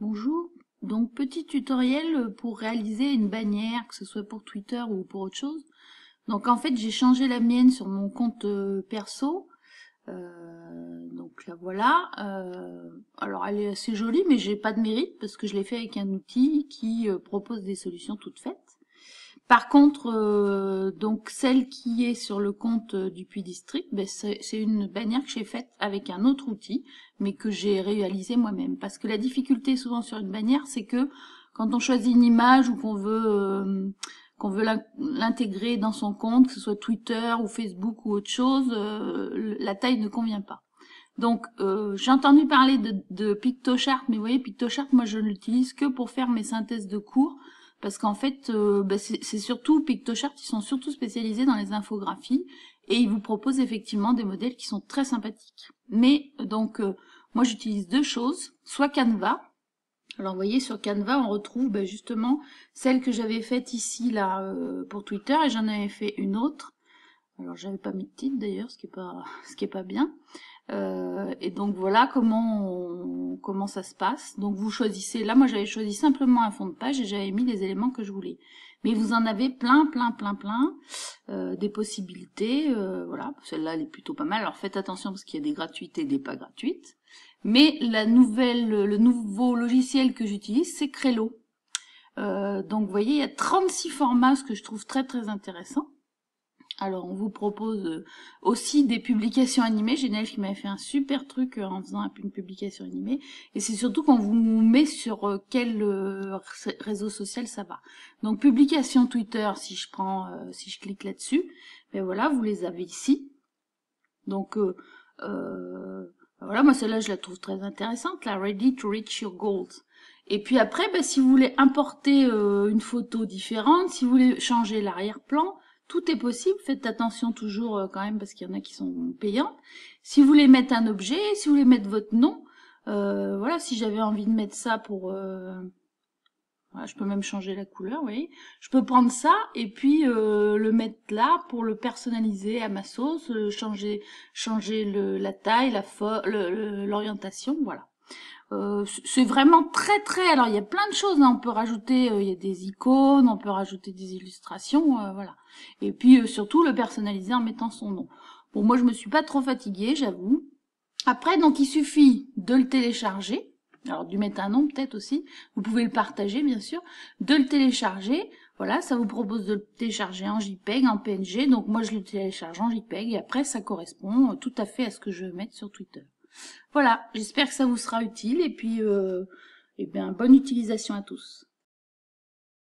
Bonjour, donc petit tutoriel pour réaliser une bannière, que ce soit pour Twitter ou pour autre chose. Donc en fait j'ai changé la mienne sur mon compte perso, donc là voilà. Alors elle est assez jolie mais j'ai pas de mérite parce que je l'ai fait avec un outil qui propose des solutions toutes faites. Par contre, donc celle qui est sur le compte du Puy District, ben c'est une bannière que j'ai faite avec un autre outil, mais que j'ai réalisé moi-même. Parce que la difficulté souvent sur une bannière, c'est que quand on choisit une image ou qu'on veut l'intégrer dans son compte, que ce soit Twitter ou Facebook ou autre chose, la taille ne convient pas. Donc j'ai entendu parler de PictoSharp, mais vous voyez, PictoSharp, moi je ne l'utilise que pour faire mes synthèses de cours. Parce qu'en fait, c'est surtout PictoSharp, ils sont surtout spécialisés dans les infographies et ils vous proposent effectivement des modèles qui sont très sympathiques. Mais donc, moi j'utilise deux choses, soit Canva. Alors vous voyez, sur Canva, on retrouve justement celle que j'avais faite ici là pour Twitter et j'en avais fait une autre. Alors j'avais pas mis de titre d'ailleurs, ce qui est pas bien. Et donc voilà comment ça se passe. Donc vous choisissez, là moi j'avais choisi simplement un fond de page et j'avais mis les éléments que je voulais. Mais vous en avez plein, des possibilités. Voilà, celle-là elle est plutôt pas mal. Alors faites attention parce qu'il y a des gratuites et des pas gratuites. Mais le nouveau logiciel que j'utilise, c'est Crello. Donc vous voyez, il y a 36 formats, ce que je trouve très intéressant. Alors, on vous propose aussi des publications animées. J'ai une élève qui m'avait fait un super truc en faisant une publication animée. Et c'est surtout qu'on vous met sur quel réseau social ça va. Donc, publication Twitter, si je clique là-dessus, ben voilà, vous les avez ici. Donc, voilà, moi celle-là, je la trouve très intéressante, la Ready to Reach Your Goals. Et puis après, ben, si vous voulez importer une photo différente, si vous voulez changer l'arrière-plan, tout est possible. Faites attention toujours quand même parce qu'il y en a qui sont payantes. Si vous voulez mettre un objet, si vous voulez mettre votre nom, voilà, si j'avais envie de mettre ça pour... voilà, je peux même changer la couleur, vous voyez. Je peux prendre ça et puis le mettre là pour le personnaliser à ma sauce, changer la taille, l'orientation, voilà. C'est vraiment très... Alors, il y a plein de choses, hein. On peut rajouter, il y a des icônes, on peut rajouter des illustrations, voilà. Et puis, surtout, le personnaliser en mettant son nom. Bon, moi, je me suis pas trop fatiguée, j'avoue. Après, donc, il suffit de le télécharger. Alors, du mettre un nom, peut-être aussi. Vous pouvez le partager, bien sûr. De le télécharger. Voilà, ça vous propose de le télécharger en JPEG, en PNG. Donc, moi, je le télécharge en JPEG. Et après, ça correspond tout à fait à ce que je veux mettre sur Twitter. Voilà, j'espère que ça vous sera utile et puis eh bien, bonne utilisation à tous.